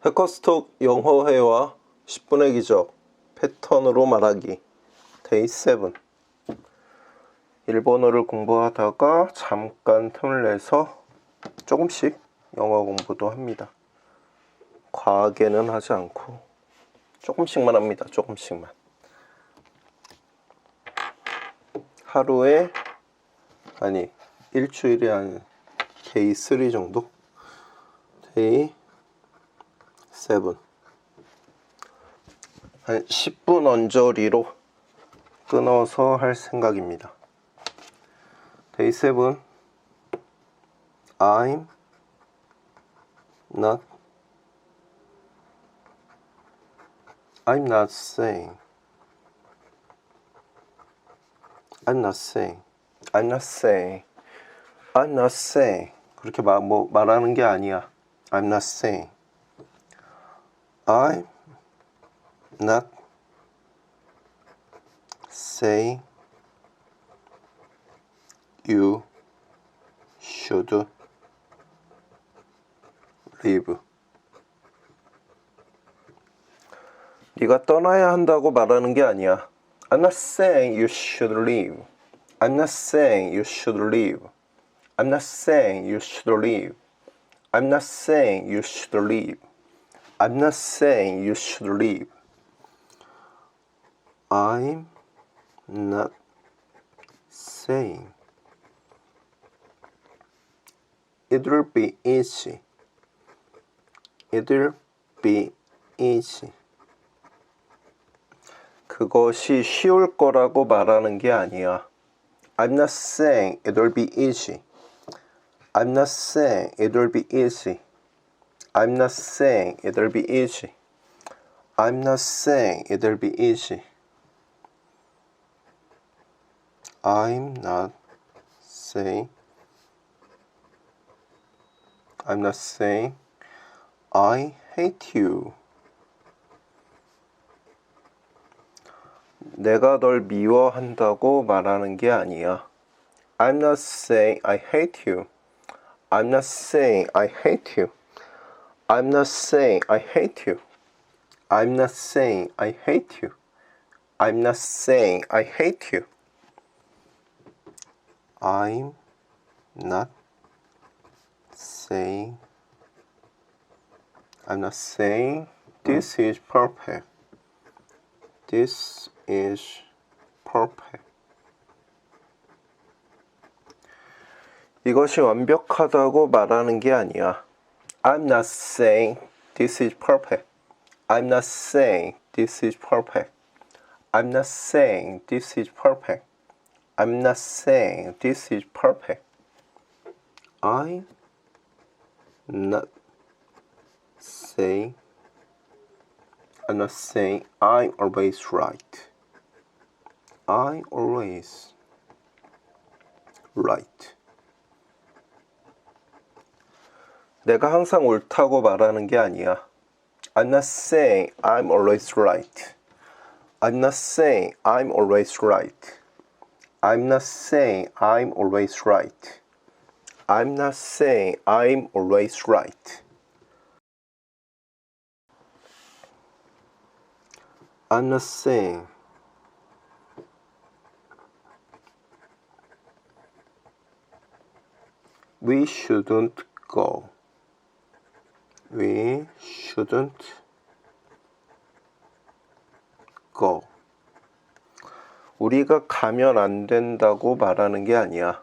해커스톡 영어 회화 10분의 기적 패턴으로 말하기 데이 7. 일본어를 공부하다가 잠깐 틈을 내서 조금씩 영어 공부도 합니다. 과하게는 하지 않고 조금씩만 합니다. 조금씩만. 하루에 일주일에 한 데이 3 정도? 데이 7. 한 10분 언저리로 끊어서 할 생각입니다. 데이 7. I'm not saying 그렇게 말하는 게 아니야. I'm not saying you should leave. 네가 떠나야 한다고 말하는 게 아니야. I'm not saying you should leave. I'm not saying you should leave. I'm not saying you should leave. I'm not saying you should leave. I'm not saying you should leave. I'm not saying it'll be easy. It'll be easy. 그것이 쉬울 거라고 말하는 게 아니야. I'm not saying it'll be easy. I'm not saying it'll be easy. I'm not saying it'll be easy. I'm not saying it'll be easy. I'm not saying I hate you. 내가 널 미워한다고 말하는 게 아니야. I'm not saying I hate you. I'm not saying I hate you. I'm not saying I hate you. I'm not saying I hate you. I'm not saying I hate you. I'm not saying this is perfect. This is perfect. 이것이 완벽하다고 말하는 게 아니야. I'm not saying this is perfect. I'm not saying this is perfect. I'm not saying this is perfect. I'm not saying this is perfect. I'm not saying I'm always right. I'm always right. 내가 항상 옳다고 말하는 게 아니야. I'm not saying I'm always right. I'm not saying I'm always right. I'm not saying I'm always right. I'm not saying I'm always right. I'm not saying we shouldn't go. We shouldn't go. 우리가 가면 안 된다고 말하는 게 아니야.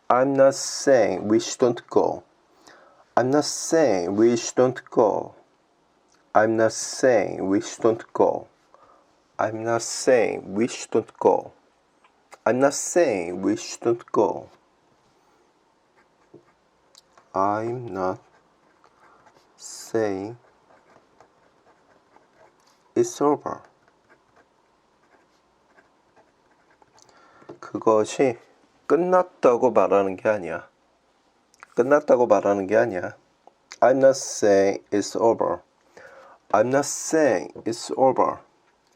I'm not saying we shouldn't go. I'm not saying we shouldn't go. I'm not saying we shouldn't go. I'm not saying we shouldn't go. I'm not saying we shouldn't go. I'm not saying it's over. 그것이 끝났다고 말하는 게 아니야. 끝났다고 말하는 게 아니야. I'm not saying it's over. I'm not saying it's over.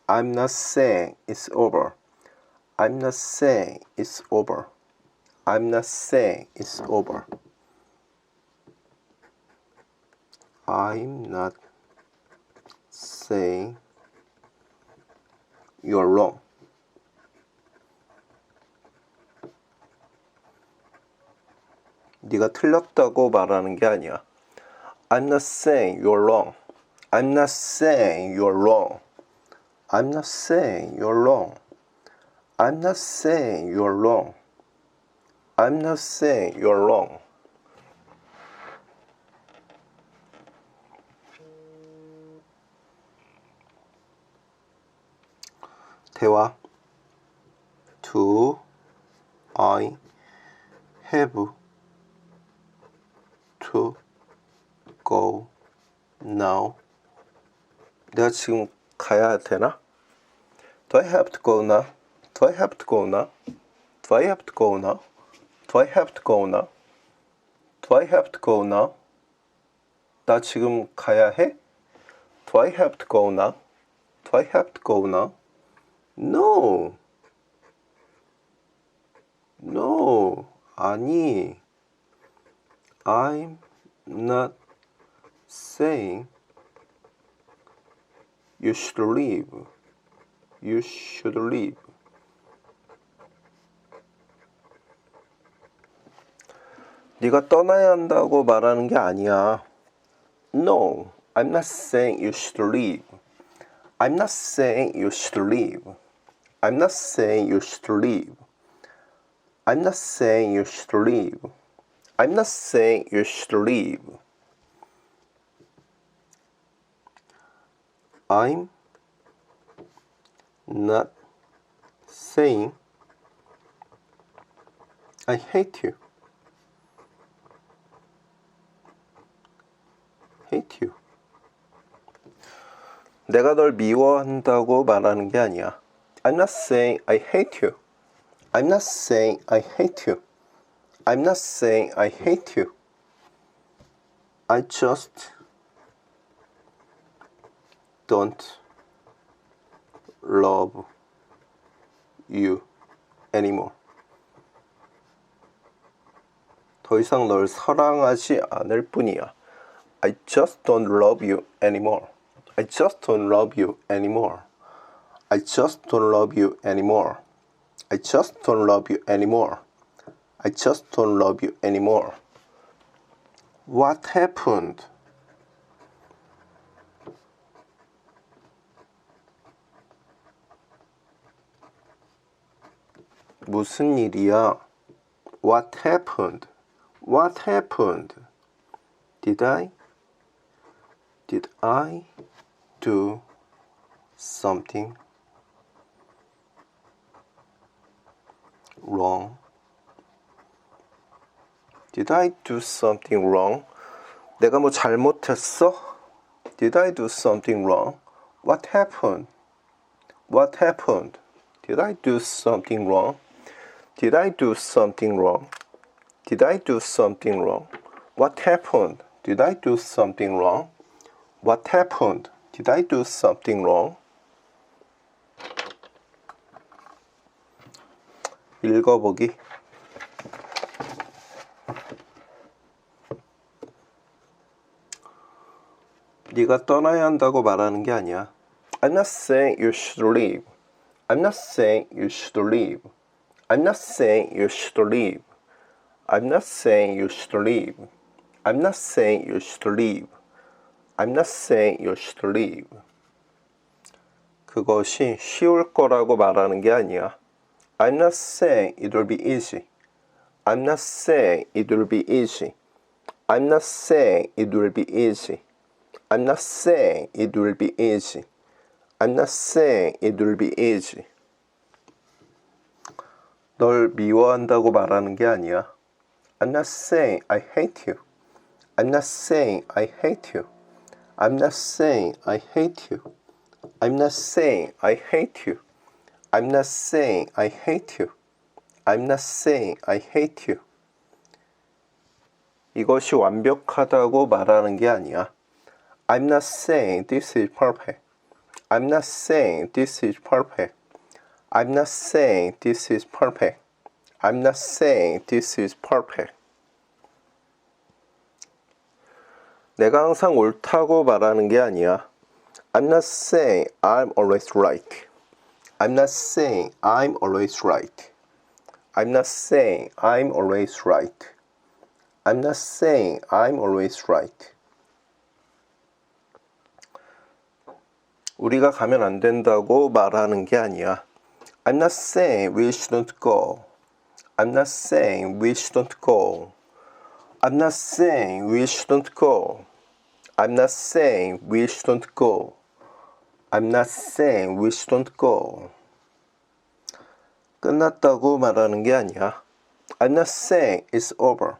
I'm not saying it's over. I'm not saying it's over. I'm not saying it's over. I'm not saying you're wrong. 네가 틀렸다고 말하는 게 아니야. I'm not saying you're wrong. I'm not saying you're wrong. I'm not saying you're wrong. I'm not saying you're wrong. I'm not saying you're wrong. 대화. Do I have to go now? 내가 지금 가야 되나? Do I have to go now? Do I have to go now? Do I have to go now? Do I have to go now? Do I have to go now? 나 지금 가야 해? Do I have to go now? Do I have to go now? No. No. 아니. I'm not saying you should leave. You should leave. 네가 떠나야 한다고 말하는 게 아니야. No, I'm not saying you should leave. I'm not saying you should leave. I'm not saying you should leave. I'm not saying you should leave. I'm not saying you should leave. I'm not saying I hate you. Hate you. 내가 널 미워한다고 말하는 게 아니야. I'm not saying I hate you. I'm not saying I hate you. I'm not saying I hate you. I just don't love you anymore. 더 이상 널 사랑하지 않을 뿐이야. I just don't love you anymore. I just don't love you anymore. I just don't love you anymore. I just don't love you anymore. I just don't love you anymore. What happened? 무슨 일이야? What happened? What happened? Did I do something wrong? Did I do something wrong? 내가 뭐 잘못했어? Did I do something wrong? What happened? What happened? Did I do something wrong? Did I do something wrong? Did I do something wrong? What happened? Did I do something wrong? What happened? Did I do something wrong? 읽어보기. 네가 떠나야 한다고 말하는 게 아니야. I'm not saying you should leave. I'm not saying you should leave. I'm not saying you should leave. I'm not saying you should leave. I'm not saying you should leave. I'm not saying you should leave. 그것이 쉬울 거라고 말하는 게 아니야. I'm not saying it will be easy. I'm not saying it will be easy. I'm not saying it will be easy. I'm not saying it will be easy. I'm not saying it will be easy. 널 미워한다고 말하는 게 아니야. I'm not saying I hate you. I'm not saying I hate you. I'm not saying I hate you. I'm not saying I hate you. I'm not saying I hate you. I'm not saying I hate you. 이것이 완벽하다고 말하는 게 아니야. I'm not saying this is perfect. I'm not saying this is perfect. I'm not saying this is perfect. I'm not saying this is perfect. 내가 항상 옳다고 말하는 게 아니야. I'm not saying I'm always right. I'm not saying I'm always right. I'm not saying I'm always right. I'm not saying I'm always right. 우리가 가면 안 된다고 말하는 게 아니야. I'm not saying we shouldn't go. I'm not saying we shouldn't go. I'm not saying we shouldn't go. I'm not saying we shouldn't go. I'm not saying we shouldn't go. 끝났다고 말하는 게 아니야. I'm not saying it's over.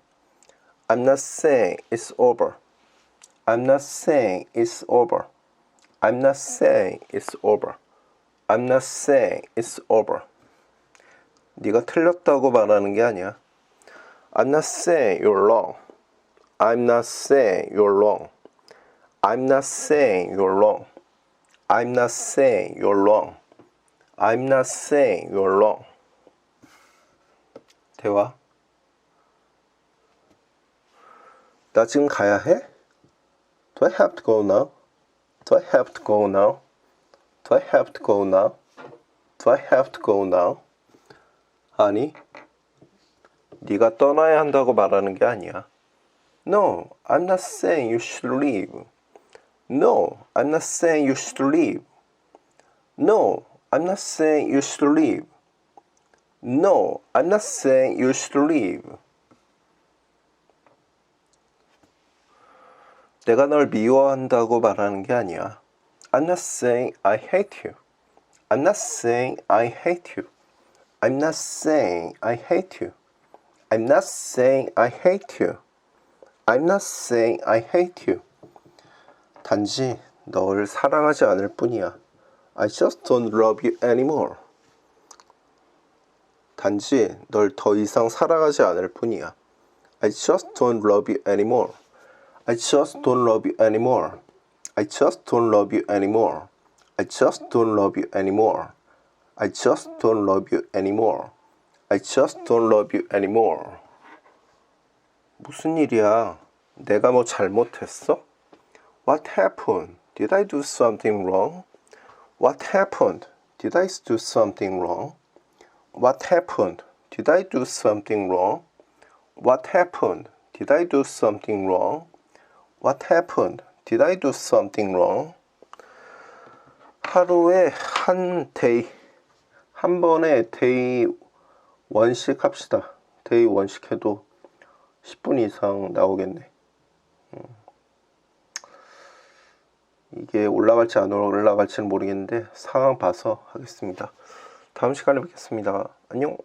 I'm not saying it's over. I'm not saying it's over. I'm not saying it's over. I'm not saying it's over. 네가 틀렸다고 말하는 게 아니야. I'm not saying you're wrong. I'm not saying you're wrong. I'm not saying you're wrong. I'm not saying you're wrong. I'm not saying you're wrong. 대화. 나 지금 가야 해? Do I have to go now? Do I have to go now? Do I have to go now? Do I have to go now? 아니, 네가 떠나야 한다고 말하는 게 아니야. No, I'm not saying you should leave. No, I'm not saying you should leave. No, I'm not saying you should leave. No, I'm not saying you should leave. 내가 널 미워한다고 말하는 게 아니야. I'm not saying I hate you. I'm not saying I hate you. I'm not saying I hate you. I'm not saying I hate you. I'm not saying I hate you. 단지 널 사랑하지 않을 뿐이야. I just don't love you anymore. 단지 널 더 이상 사랑하지 않을 뿐이야. I just don't love you anymore. I just don't love you anymore. I just don't love you anymore. I just don't love you anymore. I just don't love you anymore. I just don't love you anymore. 무슨 일이야? 내가 뭐 잘못했어? What happened? Did I do something wrong? What happened? Did I do something wrong? What happened? Did I do something wrong? What happened? Did I do something wrong? What happened? Did I do something wrong? 하루에 한 번에 데이 원씩 합시다. 데이 원씩 해도 10분 이상 나오겠네. 이게 올라갈지 안 올라갈지는 모르겠는데 상황 봐서 하겠습니다. 다음 시간에 뵙겠습니다. 안녕.